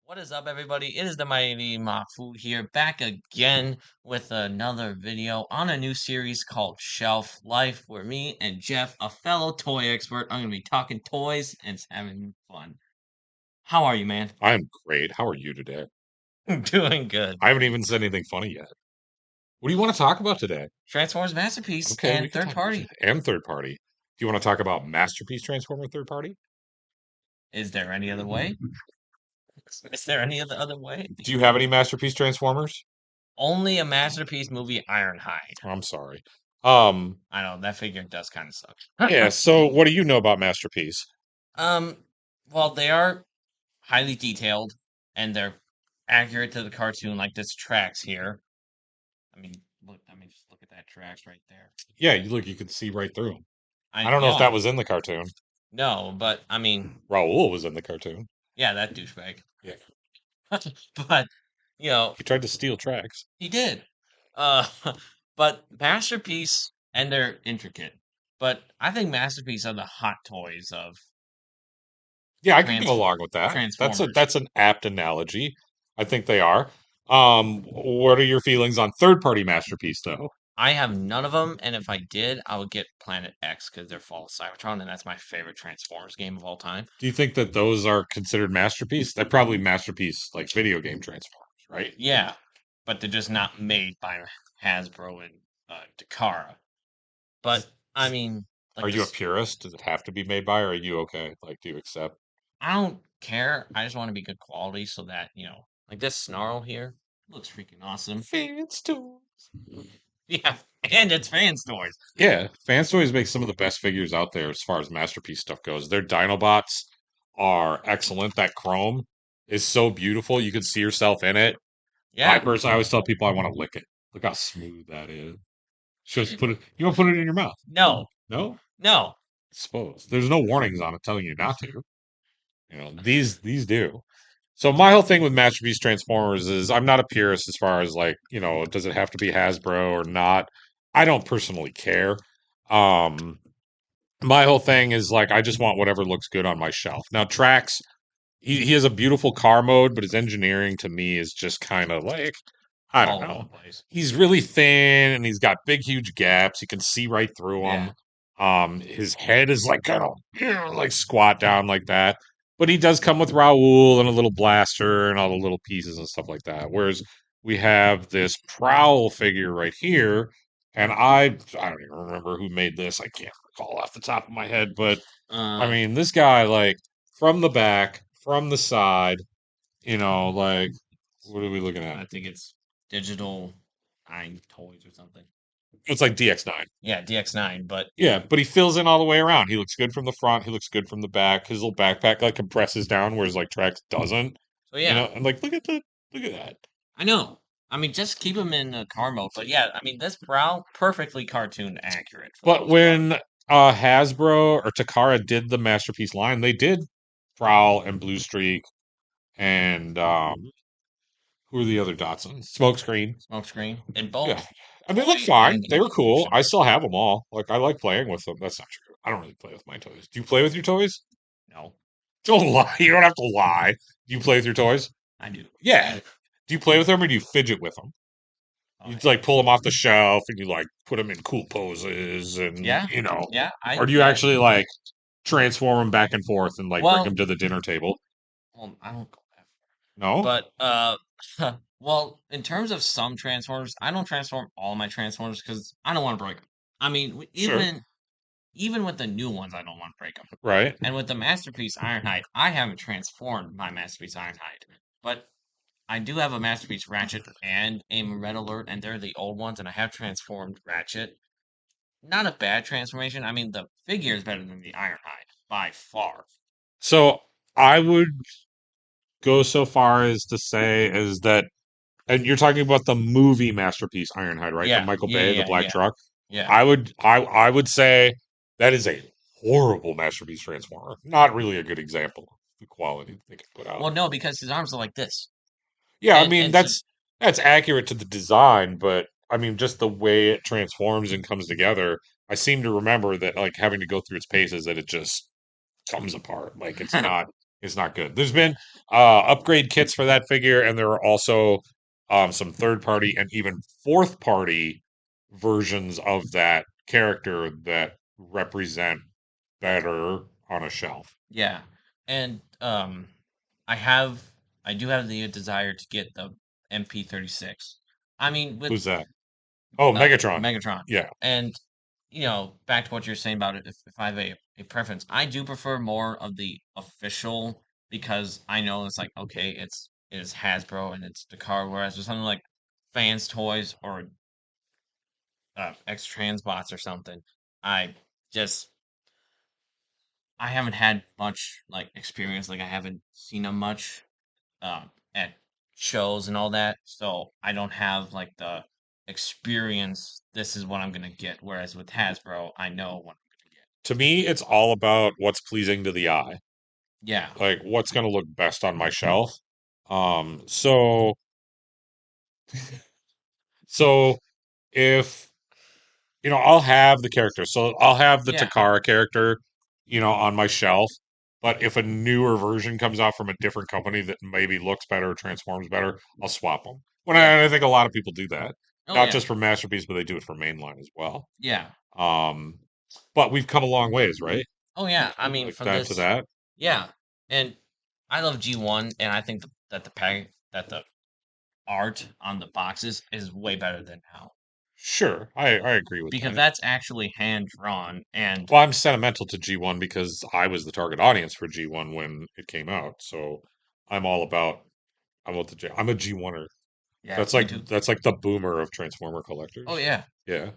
What is up, everybody? It is the Mighty Maffoo here, back again with another video on a new series called Shelf Life, where me and Jeff, a fellow toy expert, I'm going to be talking toys and having fun. How are you, man? I'm great. How are you today? Doing good. I haven't even said anything funny yet. What do you want to talk about today? Transformers Masterpiece Okay, we and can third talk about party. and third party. Do you want to talk about Masterpiece Transformer third party? Is there any other way? Is there any other way? Do you have any Masterpiece Transformers? Only a Masterpiece movie, Ironhide. I'm sorry. Um, I know, that figure does kind of yeah, suck. so what do you know about Masterpiece? um, well, they are highly detailed and they're accurate to the cartoon like this tracks here. I mean, look, I mean, just look at that tracks right there. Yeah, you look, you can see right through them. I I don't know if yeah, that was in the cartoon. no, but I mean, Raul was in the cartoon. yeah, that douchebag. Yeah, But you know, he tried to steal tracks. he did. Uh, but Masterpiece and they're intricate. But I think Masterpiece are the hot toys of Yeah, I could go trans along with that. Transformers. That's an apt analogy. I think they are. What are your feelings on third party Masterpiece though? I have none of them, and if I did, I would get Planet X because they're Fall of Cybertron, and that's my favorite Transformers game of all time. Do you think that those are considered masterpiece? They're probably masterpiece like video game Transformers, right? Yeah, but they're just not made by Hasbro and Takara. But I mean, Are like you a this, purist? Does it have to be made by, or are you okay? Like, do you accept? I don't care. I just want to be good quality so that like this Snarl here looks freaking awesome. Fans toys. Yeah, and it's fans toys. Yeah, Fans Toys make some of the best figures out there as far as masterpiece stuff goes. Their Dinobots are excellent. That chrome is so beautiful. You can see yourself in it. Yeah, I always tell people I want to lick it. Look how smooth that is. Just put it. You want to put it in your mouth? no, No, no. suppose there's no warnings on it telling you not to. You know, these do. So my whole thing with Masterpiece Transformers is I'm not a purist as far as like, does it have to be Hasbro or not? I don't personally care. Um, my whole thing is like I just want whatever looks good on my shelf. Now Trax, he has a beautiful car mode, but his engineering to me is just kind of like I don't All over know. the place. He's really thin and he's got big, huge gaps. You can see right through him. Yeah, His head is like kind of like squat down like that. But he does come with Raoul and a little blaster and all the little pieces and stuff like that. Whereas we have this Prowl figure right here, and I don't even remember who made this. I can't recall off the top of my head, but I uh, mean, this guy like from the back, from the side, like what are we looking at? I think it's Digital Nine Toys or something. It's like DX9. Yeah, DX9, but Yeah, but he fills in all the way around. He looks good from the front. He looks good from the back. His little backpack like compresses down, whereas like Trax doesn't. so yeah, And like look at that. I know. I mean, just keep him in car mode. But yeah, I mean, this Prowl perfectly cartoon accurate for the But most part. when Hasbro or Takara did the Masterpiece line, they did Prowl and Blue Streak and who are the other Datsuns? Smokescreen. Smokescreen in Yeah, both and they look toy fine. and They were cool. execution. I still have them all. Like I like playing with them. That's not true. I don't really play with my toys. Do you play with your toys? No, Don't lie. You don't have to lie. Do you play with your toys? I do. Yeah. Do you play with them or do you fidget with them? Oh You yeah, like pull them off the shelf and you like put them in cool poses and yeah, yeah. or I do you yeah. actually like transform them back and forth and like bring them Well, to the dinner table? I don't go that No? far. But well, in terms of some Transformers, I don't transform all my Transformers because I don't want to break them. I mean, Sure. even with the new ones, I don't want to break them. Right. And with the Masterpiece Ironhide, I haven't transformed my Masterpiece Ironhide, but I do have a Masterpiece Ratchet and a Red Alert, and they're the old ones, and I have transformed Ratchet. Not a bad transformation. I mean, the figure is better than the Ironhide by far. So I would go so far as to say is that and you're talking about the movie masterpiece Ironhide, right? The Yeah, Michael yeah, Bay, the yeah, black yeah, truck. yeah. I would say that is a horrible masterpiece transformer. Not really a good example of the quality that they could put out. Well, no, because his arms are like this, Yeah, I mean and so that's accurate to the design, but I mean just the way it transforms and comes together. I seem to remember that like having to go through its paces that it just comes apart. Like it's not. is not good. There's been upgrade kits for that figure, and there are also some third party and even fourth party versions of that character that represent better on a shelf. Yeah, and I have I do have the desire to get the MP36. I mean, with Who's that? Oh, Megatron. Megatron, Yeah. and back to what you're saying about it. If I have a preference, I do prefer more of the official because I know it's like okay, it's Hasbro and it's the car. Whereas with something like Fans Toys or X Transbots or something, I just I haven't had much like experience. Like I haven't seen them much at shows and all that, so I don't have like the experience. This is what I'm gonna get. Whereas with Hasbro, I know what I'm gonna get. To me, it's all about what's pleasing to the eye. Yeah. Like what's going to look best on my shelf. So so if I'll have the character. So I'll have the Yeah. Takara character, on my shelf. But if a newer version comes out from a different company that maybe looks better or transforms better, I'll swap them. When Yeah. I think a lot of people do that, Oh not yeah. just for Masterpiece, but they do it for mainline as well. Yeah. Um, but we've come a long ways, right? Oh yeah. I mean, Like from that to this, that. yeah. And I love G1, and I think that the art on the boxes is way better than now Sure, I agree with because that. that's actually hand drawn. And Well, I'm sentimental to G1 because I was the target audience for G1 when it came out. So I'm all about I'm a G1er. yeah, That's me like too. that's like the boomer of Transformer Oh collectors. yeah. Yeah.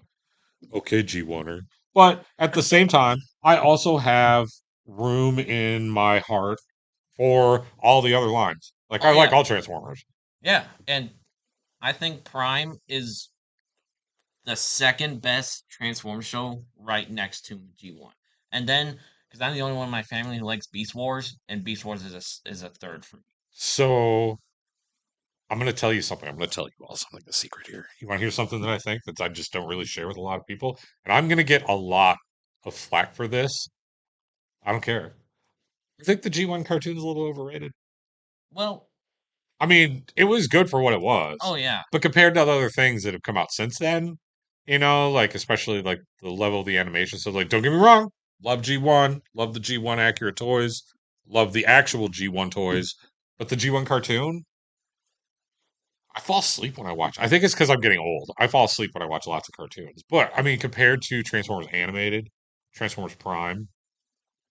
Okay, G1er. But at the same time, I also have room in my heart for all the other lines. Like Oh I like yeah. all Transformers. Yeah. And I think Prime is the second best Transformers show right next to G1. And then, because I'm the only one in my family who likes Beast Wars, and Beast Wars is a third for me. So I'm gonna tell you something. I'm gonna tell you all something, the secret here. You wanna hear something that I think that I just don't really share with a lot of people? And I'm gonna get a lot of flack for this. I don't care. I think the G1 cartoon is a little overrated. Well, I mean, it was good for what it oh was, yeah, but compared to the other things that have come out since then, like especially like the level of the animation. So like, don't get me wrong, love G1, love the G1 accurate toys, love the actual G1 toys, but the G1 cartoon, I fall asleep when I watch. I think it's because I'm getting old. I fall asleep when I watch lots of cartoons. But I mean, compared to Transformers animated, Transformers Prime,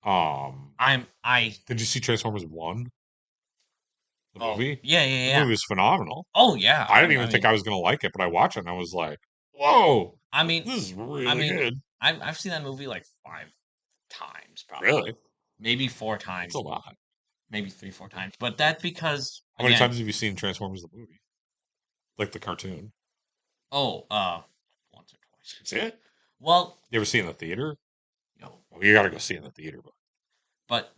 um, I did you see Transformers One, the oh movie? yeah yeah The yeah. movie was phenomenal. Oh yeah. I didn't even think I was gonna like it, but I watched it and I was like, "Whoa, I mean, this is I really mean, good." I've seen that movie like 5 times probably, Really, maybe four it's a times, lot. maybe 3 4 times. But that's because How many again, times have you seen Transformers the movie, like the cartoon? oh once or twice. That's it. Well, You ever see it in the theater? no, Oh, you gotta go see it in the theater. But but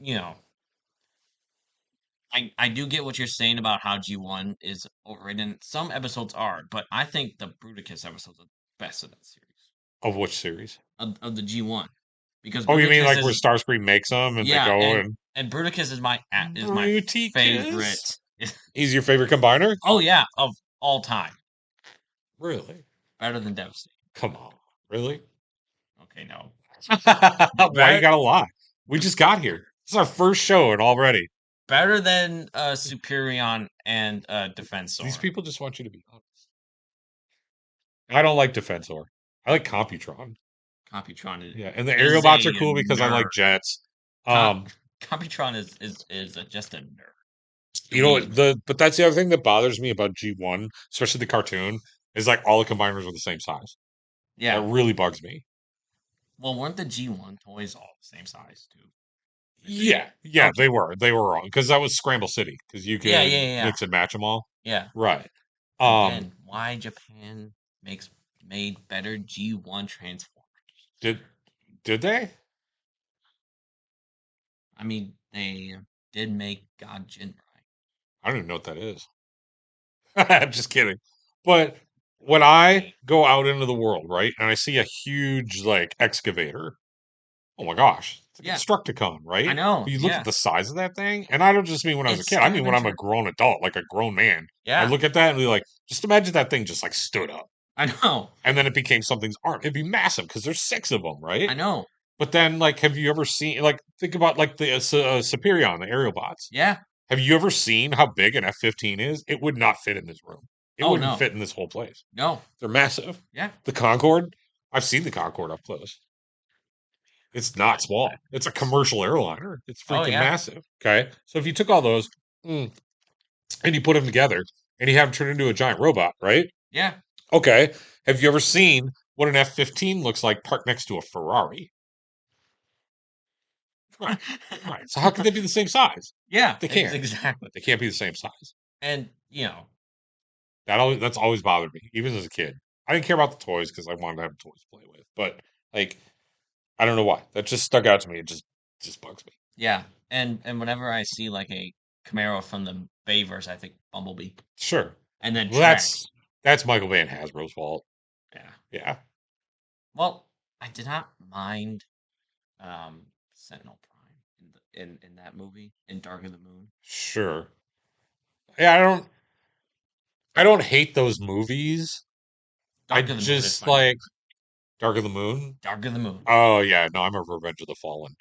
I do get what you're saying about how G1 is overrated. Some episodes are, but I think the Bruticus episodes are the best of that series of which series? of the G1 because Oh, you mean Bruticus like where is Starscream makes them and they yeah, go and and Bruticus is my Bruticus? favorite. He's your favorite combiner? Oh yeah, of all time, Really? better than Devastator. Come on. Really? Okay, no, Why you better gotta lie? We just got here. This is our first show and already. better than Superion and These Defensor. people just want you to be honest. I don't like Defensor. I like Computron. Computron Yeah, and the aerial is bots are a cool because I like nerd. jets. Com- Um, Computron is just a nerd. what, Dweeb. but that's the other thing that bothers me about G1, especially the cartoon, is like all the combiners are the same size. That Yeah. really bugs me. Well, weren't the G1 toys all the same size too? Yeah, Okay. they were wrong because that was Scramble City because you Yeah, yeah, could yeah, yeah. mix and match them all. Yeah. Right. Um, Again, why Japan makes made better G1 Transformers? did did they? I mean, they did make God Jinrai. I don't even know what that is. I'm just kidding. But when I go out into the world, right, and I see a huge like excavator, oh my gosh, It's like a Yeah, Destructicon, I right? know. But you look at Yeah, the size of that thing, and I don't just mean when I was a it's kid. I mean when I'm a scavenger. grown adult, like a grown man. I Yeah, look at that and be like, just imagine that thing just like stood up, I know. and then it became something's arm. It'd be massive because there's six of them, right? I know. But then, like, have you ever seen like think about like the Superion, the aerial bots? Yeah. Have you ever seen how big an F-15 is? It would not fit in this room. It Oh wouldn't no. fit in this whole place. No. They're massive. Yeah. The Concorde, I've seen the Concorde up close. It's not I, small. It's a commercial airliner. It's oh freaking yeah. massive. Okay. So if you took all those mm, and you put them together and you have them turn into a giant robot, right? Yeah. Okay. Have you ever seen what an F-15 looks like parked next to a Ferrari? Right. Right. So how can they be the same size? Yeah. They can't. Exactly. They can't be the same size. And you know, That's always bothered me, even as a kid. I didn't care about the toys because I wanted to have toys to play with. But like, I don't know why. That just stuck out to me. It just bugs me. yeah. And whenever I see like a Camaro from the Bayverse, I think Bumblebee, Sure. and then Well, Shrek. that's Michael Van Hasbro's fault. Yeah. Yeah. Well, I did not mind Sentinel Prime in that movie in Dark of the Moon. Sure. Yeah, I don't hate those movies. I Dark of the Moon is just my favorite. like Dark of the Moon. Dark of the Moon. Oh yeah, no, I'm a Revenge of the Fallen.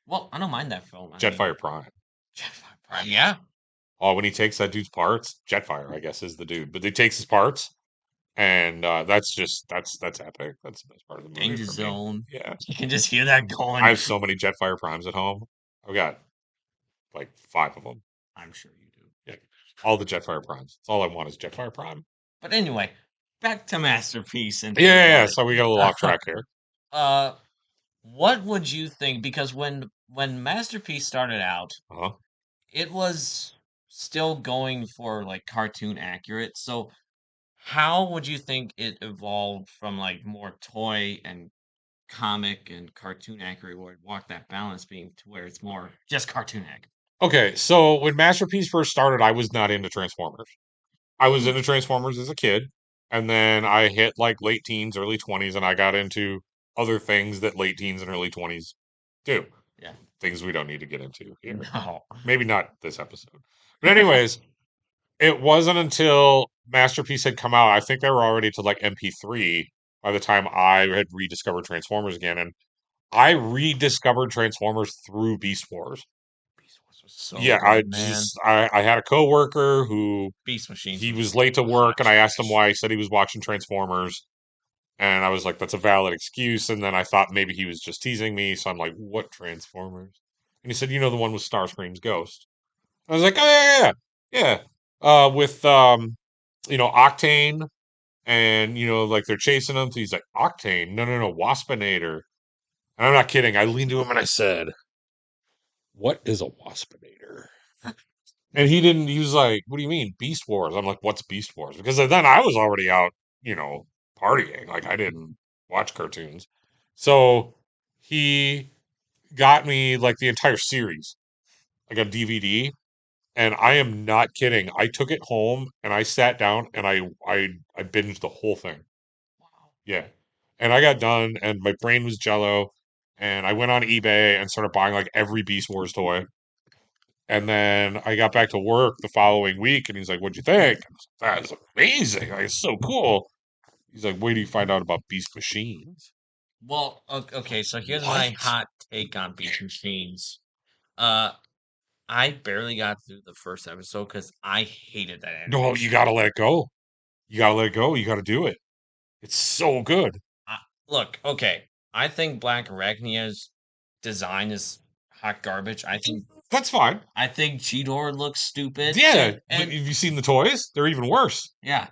Well, I don't mind that film. I mean, Jetfire Prime. Jetfire Prime. Yeah. Oh, when he takes that dude's parts, Jetfire, I guess, is the dude. But he takes his parts, and that's epic. That's the best part of the movie Danger for me. Zone. Yeah, You can just hear that I going. have so many Jetfire Primes at home. I've got like five of them. I'm sure you do. Yeah, all the Jetfire Primes. That's all I want is Jetfire Prime. But anyway, back to Masterpiece and Yeah, things yeah, yeah. like So we got a little off track here. uh what would you think? Because when Masterpiece started out, Uh-huh. it was still going for like cartoon accurate. So how would you think it evolved from like more toy and comic and cartoon accurate, where it walked that balance being to where it's more just cartoon accurate? Okay, so when Masterpiece first started, I was not into Transformers. I was Mm, into Transformers as a kid, and then I hit like late teens, early 20s, and I got into other things that late teens and early 20s do. yeah. Things we don't need to get into here. No. Maybe not this episode. But anyways, it wasn't until Masterpiece had come out, I think they were already to like MP3 by the time I had rediscovered Transformers again, and I rediscovered Transformers through Beast Wars. Beast Wars was so Yeah, I good, man. just I had a coworker who Beast Machines he was was late to hot work, and I asked him trash. why. He said he was watching Transformers, and I was like, "That's a valid excuse." And then I thought maybe he was just teasing me, so I'm like, "What Transformers?" And he said, "You know the one with Starscream's ghost." I was like, "Oh yeah, yeah, yeah, yeah." With Octane, and like they're chasing him. So he's like, "Octane? No, no, no, Waspinator." And I'm not kidding. I leaned to him and I said, "What is a Waspinator?" And he didn't. He was like, "What do you mean, Beast Wars?" I'm like, "What's Beast Wars?" Because then I was already out, partying. Like I didn't watch cartoons. So he got me like the entire series, like a DVD. And I am not kidding. I took it home and I sat down and I binged the whole thing. Wow. Yeah. And I got done and my brain was jello. And I went on eBay and started buying like every Beast Wars toy. And then I got back to work the following week, and he's like, "What'd you think?" I was like, "That's amazing! Like, it's so cool." He's like, "Wait do you find out about Beast Machines?" Well, okay, so here's my What? hot take on Beast Machines. Uh, I barely got through the first episode because I hated that No, you animation. gotta let it go. You gotta let it go. You gotta do it. It's so good. I, Look, okay, I think Black Arachnia's design is hot garbage. That's fine. I think Cheetor looks stupid, Yeah, and but have you seen the toys? They're even worse. yeah,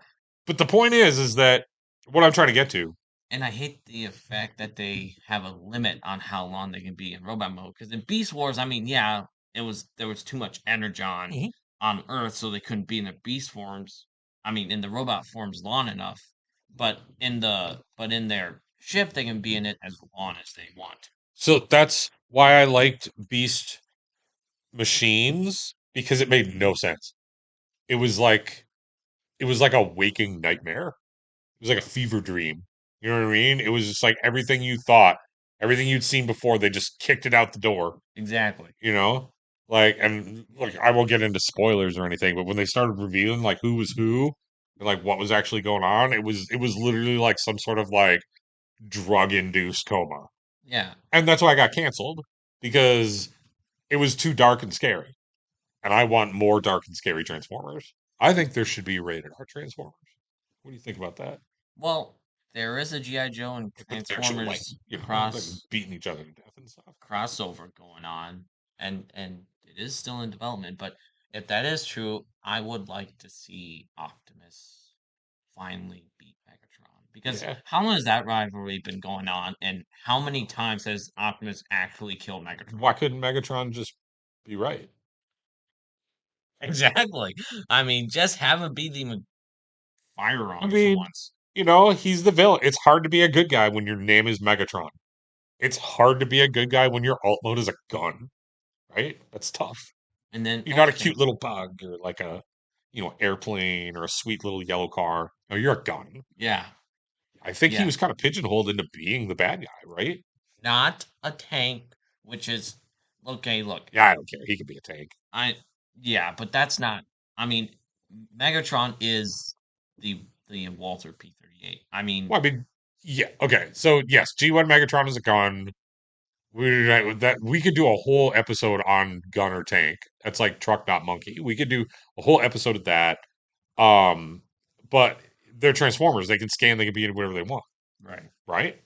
But the point is that what I'm trying to get to. and I hate the effect that they have a limit on how long they can be in robot mode. Because in Beast Wars, I mean, yeah, there was too much energon Mhm. on Earth, so they couldn't be in the beast forms. I mean, in the robot forms long enough. But in their ship, they can be in it as long as they want. So that's why I liked Beast Machines because it made no sense. It was like it was like a waking nightmare. It was like a fever dream. You know what I mean? It was just like everything you thought, Everything you'd seen before, they just kicked it out the door. Exactly. You know, like, and like I won't get into spoilers or anything, but when they started revealing like who was who and like what was actually going on, it was literally like some sort of like drug induced coma, Yeah. and that's why I got canceled because it was too dark and scary, and I want more dark and scary Transformers. I think there should be rated R Transformers. What do you think about that? Well, there is a GI Joe and With actual like Transformers like cross beating each other to death and stuff. crossover going on, and it is still in development. But if that is true, I would like to see Optimus finally beat Megatron, because Yeah. how long has that rivalry been going on, and how many times has Optimus actually killed Megatron? Why couldn't Megatron just be right? Exactly. I mean, just have him be the I firearm for mean, once. he's the villain. It's hard to be a good guy when your name is Megatron. It's hard to be a good guy when your alt mode is a gun, right? That's tough. And then You're not a okay, cute little bug or like a, airplane or a sweet little yellow car. No, you're a gun. yeah, I think he yeah, was kind of pigeonholed into being the bad guy, right? not a tank, which is okay. Look, Yeah, I don't care. He could be a tank. I yeah, but that's not. I mean, Megatron is the Walter P-38. I mean, Well, I mean, yeah, okay. So yes, G1 Megatron is a gun. We could do a whole episode on gun or tank. That's like truck not monkey. We could do a whole episode of that. Um, but they're Transformers. They can scan. They can be in whatever they want. right? Right.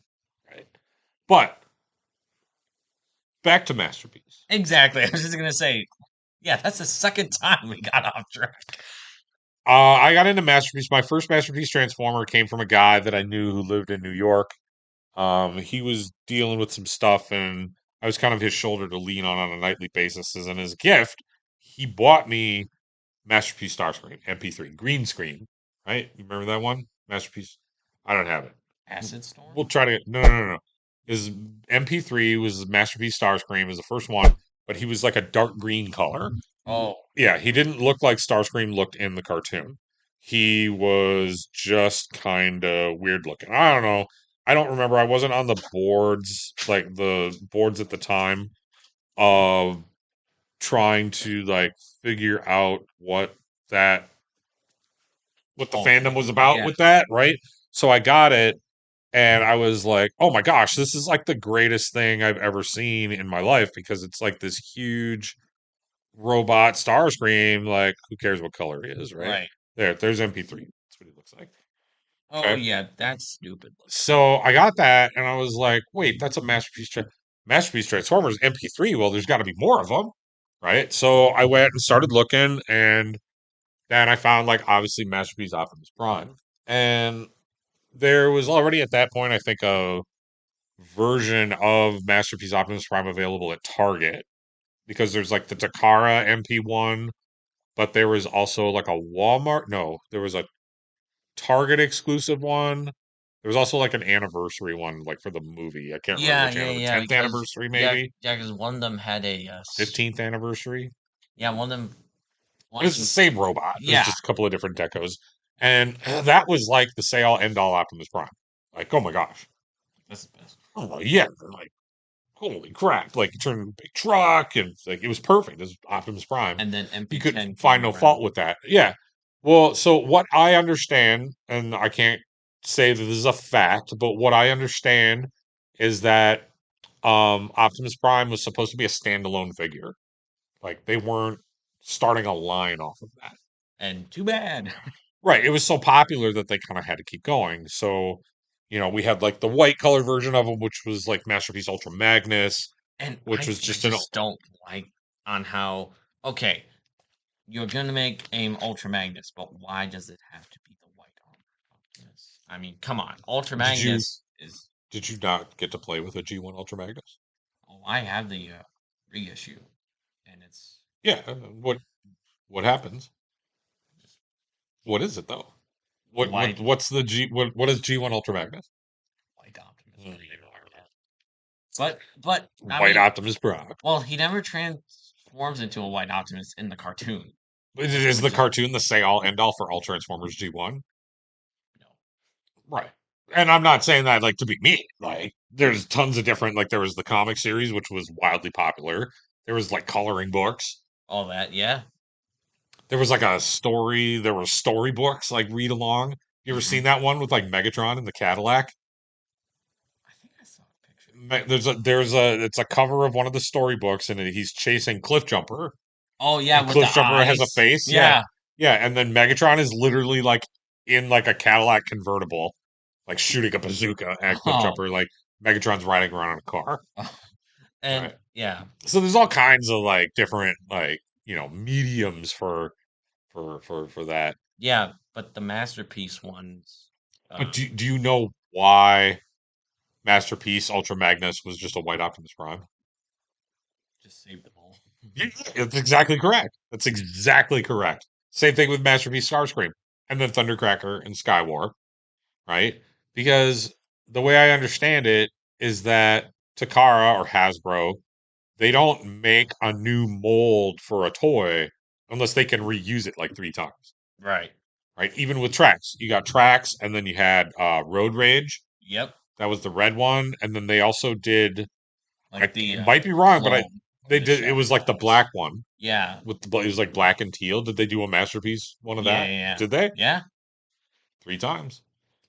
Right. But back to Masterpiece. Exactly. I was just gonna say, yeah, that's the second time we got off track. I got into Masterpiece. My first Masterpiece Transformer came from a guy that I knew who lived in New York. He was dealing with some stuff, and I was kind of his shoulder to lean on a nightly basis. And as a gift, he bought me Masterpiece Starscream MP3 green screen. Right? You remember that one? Masterpiece. I don't have it. Acid Storm. We'll try to. No, no, no, no. His MP3 was Masterpiece Starscream is the first one, but he was like a dark green color. Oh, Yeah, he didn't look like Starscream looked in the cartoon. He was just kind of weird looking. I don't know. I don't remember. I wasn't on the boards, like the boards at the time of trying to like figure out that what the oh, fandom was about yeah. with that, right? So I got it and I was like, "Oh my gosh, this is like the greatest thing I've ever seen in my life because it's like this huge robot Starscream, like who cares what color he is, right? Right. There's MP3. That's what he looks like. Oh, Okay. yeah, that's stupid looking. So I got that and I was like, wait, that's a masterpiece Transformers MP3. Well, there's got to be more of them, right? So I went and started looking and then I found like obviously Masterpiece Optimus Prime. And there was already at that point, I think, a version of Masterpiece Optimus Prime available at Target because there's like the Takara MP1, but there was also like a Walmart. No, there was a Target exclusive one. There was also like an anniversary one, like for the movie. I can't remember Yeah, which yeah, anniversary. yeah. 10th Because anniversary, yeah, maybe yeah, because one of them had a 15th anniversary. yeah, one of them, It was the one, same robot. It was yeah, just a couple of different decos, and that was like the say all end all Optimus Prime. Like, oh my gosh, that's the best. oh yeah, like holy crap! Like you turn into a big truck, and like it was perfect. It was Optimus Prime. And then You could MP10 find came no fault around. with that. Yeah. Well, so what I understand, and I can't say that this is a fact, but what I understand is that Optimus Prime was supposed to be a standalone figure. Like they weren't starting a line off of that. And too bad. Right. It was so popular that they kind of had to keep going. So, we had like the white color version of them, which was like Masterpiece Ultra Magnus, And which was I just an just don't like on how, okay, you're gonna make AIM Ultra Magnus, but why does it have to be the white armor Optimus? I mean, come on. Ultra did you Magnus is, did you not get to play with a G1 Ultra Magnus? oh, I have the reissue, and it's Yeah. What happens? just What is it though? white, What's the what is G1 Ultra Magnus? white Optimus. Mm, I don't even know what it is. But, I White mean, Optimus Prime. well, he never transforms into a white Optimus in the cartoon, Is the which is, cartoon the say all end all for all Transformers G1? you know, Right. And I'm not saying that like to be mean. Like there's tons of different, like there was the comic series, which was wildly popular. There was like coloring books. All that, yeah. There was like a story. There were storybooks like read along. You ever Hmm. seen that one with like Megatron in the Cadillac? I think I saw a picture. There's a it's a cover of one of the storybooks, and he's chasing Cliffjumper, Oh yeah, and with the Cliffjumper has a eyes. face. Yeah, Yeah. yeah, and then Megatron is literally like in like a Cadillac convertible, like shooting a bazooka at Oh. Cliffjumper. Like Megatron's riding around in a car. And Right. yeah, So there's all kinds of like different like mediums for that. yeah, but the masterpiece ones, But um, do you know why Masterpiece Ultra Magnus was just a white Optimus Prime? just saved them all. Yeah, that's exactly correct. That's exactly correct. Same thing with Masterpiece Starscream and then Thundercracker and Skywar, right? Because the way I understand it is that Takara or Hasbro, they don't make a new mold for a toy unless they can reuse it like three times, Right. right? Even with tracks, you got tracks, and then you had Road Rage. Yep. That was the red one, and then they also did. Like It the might be wrong, but clone of they the did. It was like the Shadows. black one Yeah. with it was like black and teal. Did they do a masterpiece one of Yeah, that? yeah, yeah. Did they? Yeah. Three times.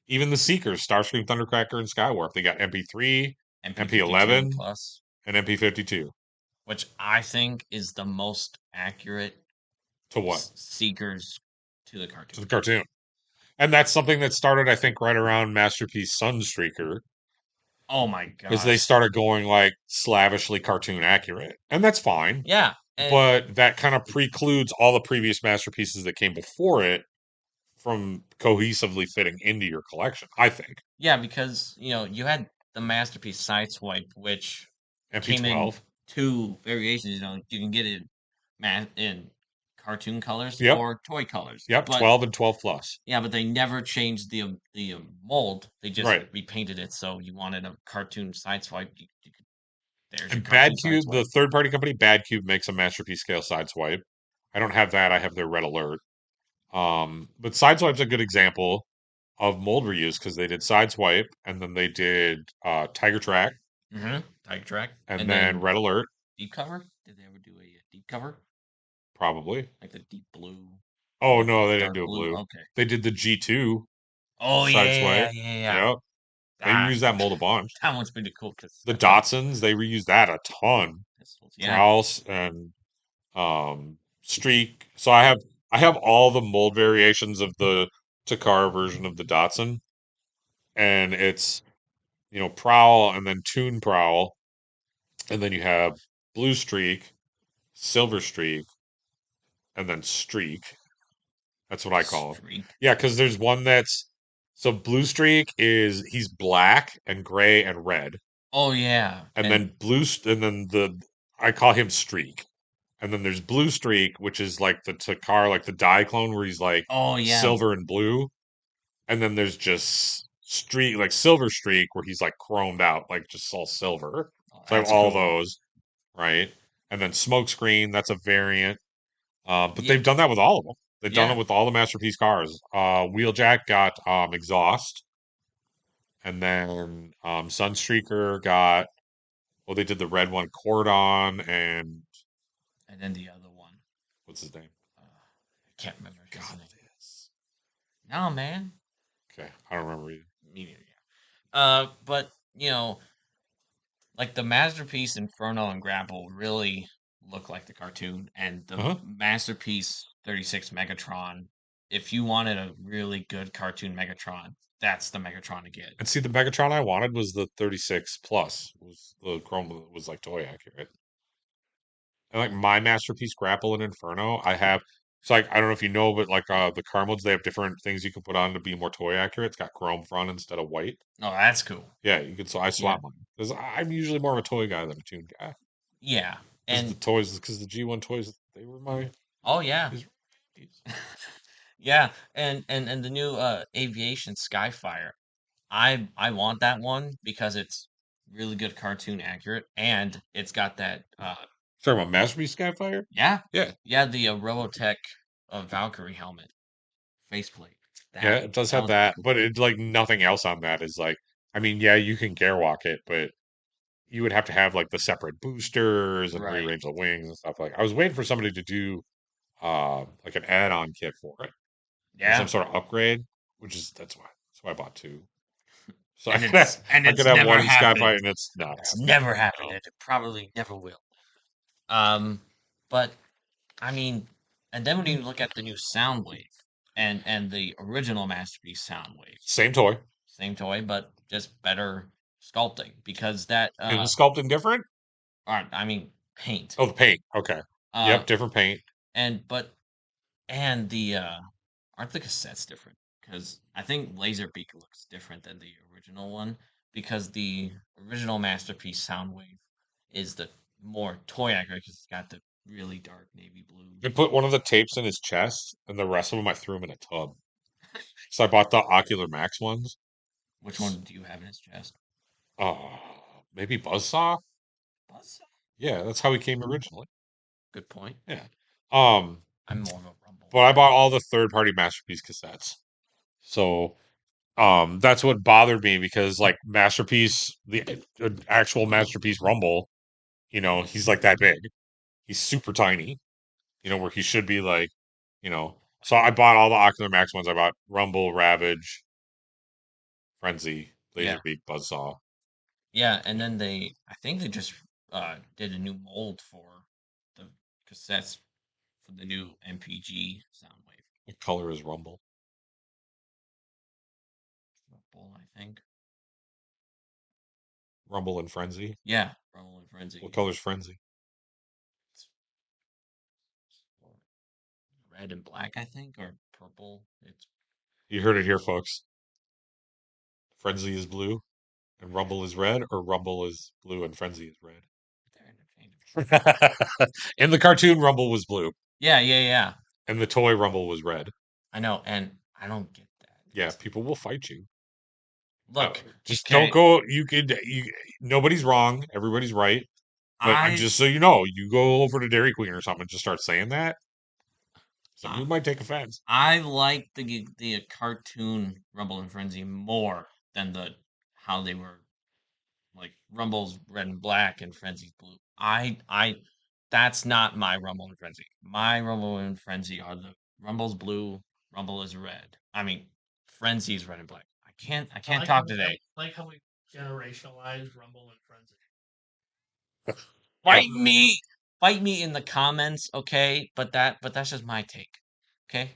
Even the Seekers, Starscream, Thundercracker, and Skywarp. They got MP3, MP52 MP11, plus, and MP52. which I think is the most accurate To what? seekers to the To the cartoon. cartoon. And that's something that started, I think, right around Masterpiece Sunstreaker, Oh my because they gosh. started going like slavishly cartoon accurate. And that's fine. Yeah. And But that kind of precludes all the previous masterpieces that came before it from cohesively fitting into your collection, I think. yeah, because you had the masterpiece Sideswipe, which came in MP12. two variations. You can get it in cartoon colors Yep. or toy colors. Yep. But 12 and 12 plus. yeah, but they never changed the mold. They just Right. repainted it. So you wanted a cartoon Sideswipe. There's your And cartoon Bad Cube, the Sideswipe. third party company, Bad Cube makes a masterpiece scale sideswipe. I don't have that. I have their Red Alert. But sideswipe's a good example of mold reuse because they did sideswipe and then they did Tiger Track Mm-hmm. Tiger Track, and and then then Red Alert, deep cover. Did they ever do a deep cover probably. like the deep blue Oh or no, they didn't dark do a blue? blue. Okay. They did the G2 Oh sideswipe. yeah, yeah, yeah. Yep. They Ah, reused that mold a bunch. that one's pretty cool because it's The got the Datsuns, they reused that a ton. pistols. Yeah. Grouse and Streak. So I have all the mold variations of the Takara version of the Datsun, and it's Prowl and then Toon Prowl, and then you have Blue Streak, Silver Streak, and then Streak. That's what I call him. Streak. Yeah, because there's one that's so Blue Streak is he's black and gray and red, Oh yeah, and and then and then the I call him Streak. And then there's Blue Streak, which is like the Takar, like the die clone where he's like oh yeah. silver and blue. And then there's just Streak, like Silver Streak, where he's like chromed out, like just all silver. Oh, So I have that's all cool. those, right? And then Smokescreen, that's a variant. But Yeah, they've done that with all of them. They've done it yeah. with all the Masterpiece cars. Wheeljack got exhaust, and then Sunstreaker got well, they did the red one, Cordon, and And then the other one, what's his name? I can't remember his God, name. it is. No, man. Okay, I don't remember either. Me neither. Yeah. But like the masterpiece Inferno and Grapple really look like the cartoon, and the Uh-huh. masterpiece 36 Megatron. If you wanted a really good cartoon Megatron, that's the Megatron to get. And see, the Megatron I wanted was the 36 plus. Was the Chrome was like toy accurate. And like my masterpiece Grapple and Inferno, I have. It's like I don't know if you know, but like the car modes, they have different things you can put on to be more toy accurate. It's got chrome front instead of white. Oh, that's cool. Yeah, you can. So I Yeah, swap mine because I'm usually more of a toy guy than a tune guy. yeah, and Because the G1 toys, they were my. oh yeah, These, yeah, and the new aviation Skyfire. I want that one because it's really good cartoon accurate, and it's got that talking about masterpiece Skyfire. yeah, Yeah, yeah, the Robotech Valkyrie helmet faceplate. yeah, That it does that have one's pretty that, cool. but it like nothing else on that is like I mean, yeah, you can Gearwalk it, but you would have to have like the separate boosters and Right. rearrange the wings and stuff like. I was waiting for somebody to do like an add-on kit for it or some Yeah. sort of upgrade, which is that's why I bought two. So And I could it's have never one happened. Skyfight and it's not It's happening. never happened. No. It probably never will. Um, but I mean, and then when you look at the new Soundwave and the original Masterpiece Soundwave, Same toy. same toy, but just better sculpting because that And the sculpting different? I mean paint. Oh, the paint. Okay. Uh Yep, different paint. and but and the aren't the cassettes different? Because I think Laserbeak looks different than the original one because the original Masterpiece Soundwave is the more toy accurate because it's got the really dark navy blue. I put one of the tapes in his chest, and the rest of them I threw him in a tub. So I bought the Ocular Max ones. Which one do you have in his chest? Maybe Buzzsaw? Buzz? Yeah, that's how he came originally. Good point. Yeah. Um, I'm more of a Rumble but I guy. bought all the third-party Masterpiece cassettes. So, that's what bothered me because like Masterpiece, the actual Masterpiece Rumble, he's like that big. He's super tiny, where he should be like, So I bought all the Ocular Max ones. I bought Rumble, Ravage, Frenzy, Yeah, Laserbeak, Buzzsaw. yeah, and then I think they just did a new mold for the cassettes for the new MPG Soundwave. What color is Rumble? Purple, I think. Rumble and Frenzy. Yeah, Rumble and What Frenzy. color's Frenzy? It's red and black, I think, or purple. It's You heard it here, folks. Frenzy is blue and Rumble is red, or Rumble is blue and Frenzy is red. they're interchangeable. In the cartoon, Rumble was blue, Yeah, yeah, yeah. and the toy Rumble was red. I know, and I don't get that. Yeah, people will fight you. Look, Just don't okay, go. Nobody's wrong. Everybody's right. But I just so you know, you go over to Dairy Queen or something and just start saying that, some uh, people might take offense. I like the cartoon Rumble and Frenzy more than the how they were like Rumble's red and black and Frenzy's blue. I that's not my Rumble and Frenzy. My Rumble and Frenzy are the Rumble's blue, Rumble is red. I mean, Frenzy's red and black. I I can't like how talk we today. generationalize Rumble and Frenzy. Yeah, Fight me, fight me in the comments, okay? But that's just my take. Okay?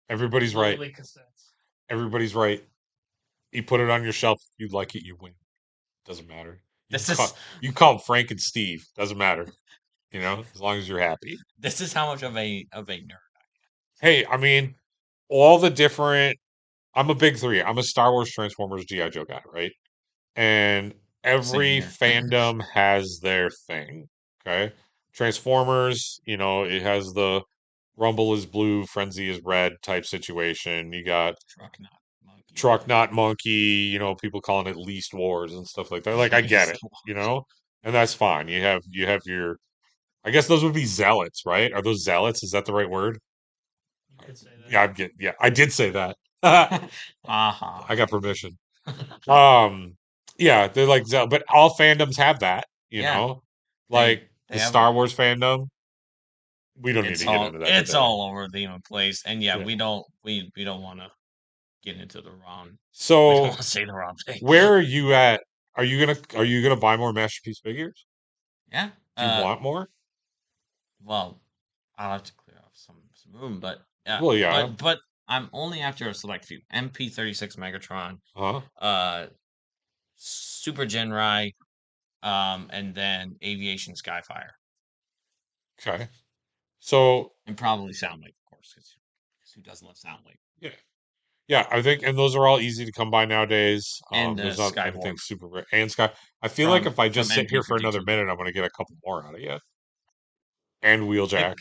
everybody's right. Literally cassettes. Everybody's right. You put it on your shelf. You like it, you win. Doesn't matter. You This can call is you call them Frank and Steve. Doesn't matter. As long as you're happy. this is how much of a nerd. Hey, I mean, all the different. I'm a big three. I'm a Star Wars, Transformers, GI Joe guy, right? And Same every here. fandom has their thing. Okay, Transformers. It has the Rumble is blue, Frenzy is red type situation. You got Truck not monkey. Truck Not Monkey. People calling it Least Wars and stuff like that. Like I get it. And that's fine. You have your. I guess those would be zealots, right? Are those zealots? Is that the right word? You could say that. Yeah, yeah, I did say that. I Aha. got permission. Um, yeah, they're like, but all fandoms have that, Yeah, like they the have Star Wars fandom. We don't need to get into that it's today. all over the place. And yeah, Yeah. we don't want to get into the wrong we don't want So to say the wrong thing. where are you at? Are you gonna buy more Masterpiece figures? Yeah. Do you want more? Well, I'll have to clear off some room, but yeah, Well, yeah. but I'm only after a select few. MP36 Megatron, Huh? uh Super Genrai, and then Aviation Skyfire. Okay. So And probably Soundwave, of course, because who doesn't love Soundwave? yeah, yeah. I think, and those are all easy to come by nowadays. And There's not anything Skywarp super rare. And Sky. I feel like if I from just sit here for another MP52. minute, I'm gonna get a couple more out of you. And It, Wheeljack,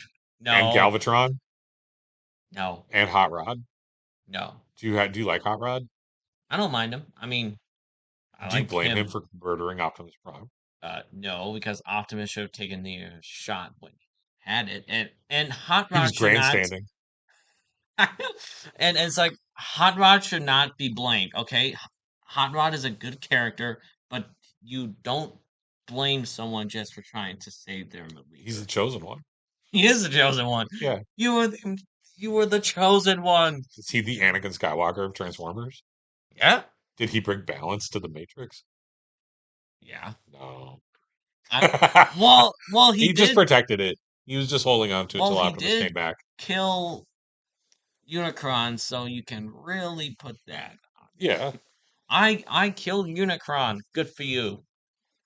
and no, Galvatron, no, and Hot Rod. no. Do you like Hot Rod? I don't mind him. I mean, I Do you like blame him him. for murdering Optimus Prime? No, because Optimus should have taken the shot when he had it, and Hot He was Rod should not. grandstanding. And it's like Hot Rod should not be blamed. Okay, Hot Rod is a good character, but you don't blame someone just for trying to save their He's the leader. chosen one. He is the chosen one. Yeah. You were you were the chosen one. Is he the Anakin Skywalker of Transformers? Yeah. Did he bring balance to the Matrix? Yeah. No. I well he He just did protected it. He was just holding on to it well till he Optimus did came back. kill Unicron, so you can really put that. Yeah. I killed Unicron. Good for you.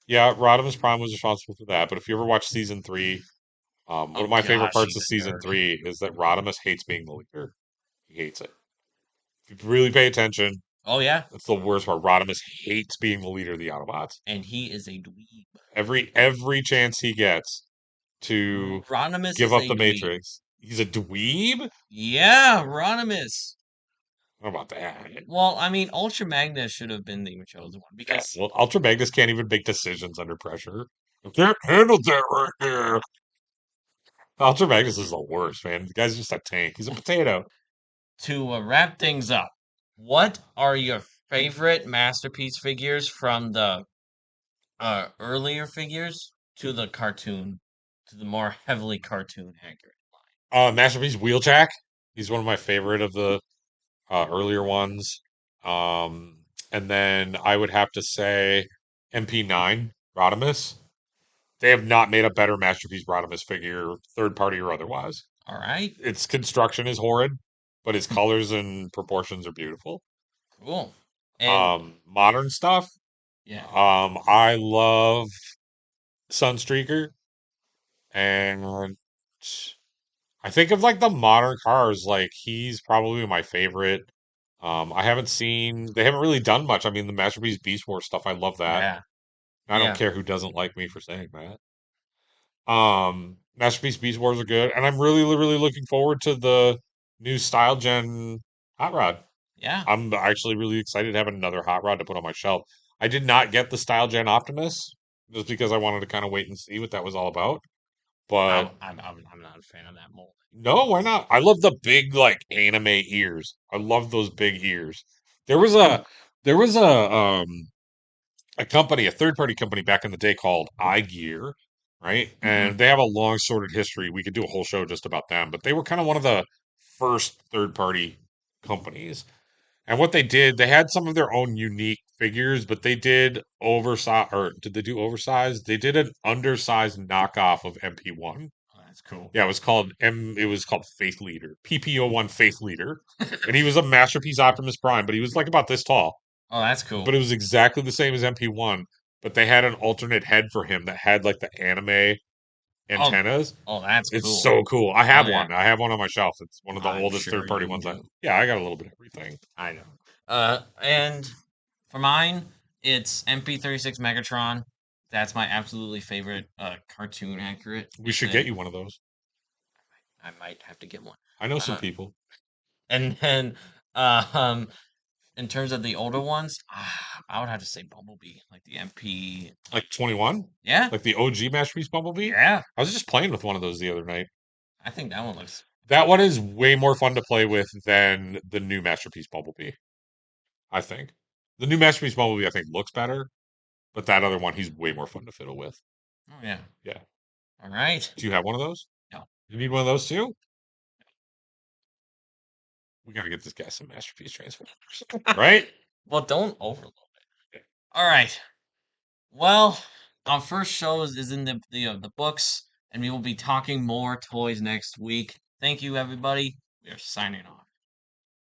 Yeah, Rodimus Prime was responsible for that. But if you ever watch season three, one Oh of my favorite gosh, parts he's of a season nerd. three is that Rodimus hates being the leader. He hates it. If you really pay attention, Oh yeah, that's the worst part. Rodimus hates being the leader of the Autobots. and he is a dweeb. Every chance he gets to Ronimus give is up a the dweeb. Matrix, he's a dweeb. Yeah, Ronimus. How about that? Well, I mean, Ultra Magnus should have been the chosen one Yeah, because well, Ultra Magnus can't even make decisions under pressure. I can't handle that right here. Ultra Magnus is the worst, man. The guy's just a tank. He's a potato. to wrap things up, what are your favorite masterpiece figures from the earlier figures to the cartoon, to the more heavily cartoon accurate? Masterpiece Wheeljack. He's one of my favorite of the earlier ones. Um, and then I would have to say MP9 Rodimus. They have not made a better masterpiece Rodimus figure, third party or otherwise. All right, Its construction is horrid, but its colors and proportions are beautiful. cool. And Modern stuff. yeah, I love Sunstreaker, and I think of like the modern cars, like he's probably my favorite. I haven't seen they haven't really done much. I mean, the Masterpiece Beast Wars stuff, I love that. yeah, I don't yeah, care who doesn't like me for saying that. Masterpiece Beast Wars are good, and I'm really looking forward to the new Style Gen Hot Rod. yeah. I'm actually really excited to have another Hot Rod to put on my shelf. I did not get the Style Gen Optimus just because I wanted to kind of wait and see what that was all about. But I'm not a fan of that mold. no, why not? I love the big like anime ears. I love those big ears. There was a there was a company, a third party company back in the day called iGear, right? Mm-hmm. And they have a long sordid history. We could do a whole show just about them, but they were kind of one of the first third party companies. And what they did, they had some of their own unique figures, but they did oversize, or did they do oversized? They did an undersized knockoff of MP1. Oh, that's cool. Yeah, it was called Faith Leader. PPO1 Faith Leader. And he was a masterpiece Optimus Prime, but he was like about this tall. Oh, that's But cool. it was exactly the same as MP1, but they had an alternate head for him that had like the anime Oh, antennas. oh, that's It's cool. so cool. I Oh have yeah, one. I have one on my shelf. It's one of the I'm oldest sure third party you ones I do. yeah, I got a little bit of everything. I know. And for mine, it's MP36 Megatron. That's my absolutely favorite cartoon accurate. We And should get then you one of those. I might have to get one. I know some Uh, people. and then um, in terms of the older ones, I would have to say Bumblebee, like the MP. Like 21? Yeah, Like the OG Masterpiece Bumblebee? yeah. I was just playing with one of those the other night. I think that one looks That pretty one good. is way more fun to play with than the new Masterpiece Bumblebee, I think. The new Masterpiece Bumblebee, I think, looks better, but that other one, he's way more fun to fiddle with. Oh yeah. Yeah. All right. Do you have one of those? No. You need one of those too? We gotta get this guy some Masterpiece Transformers. Right? Well, don't overload it. All right. Well, our first show is in the books, and we will be talking more toys next week. Thank you, everybody. We are signing off.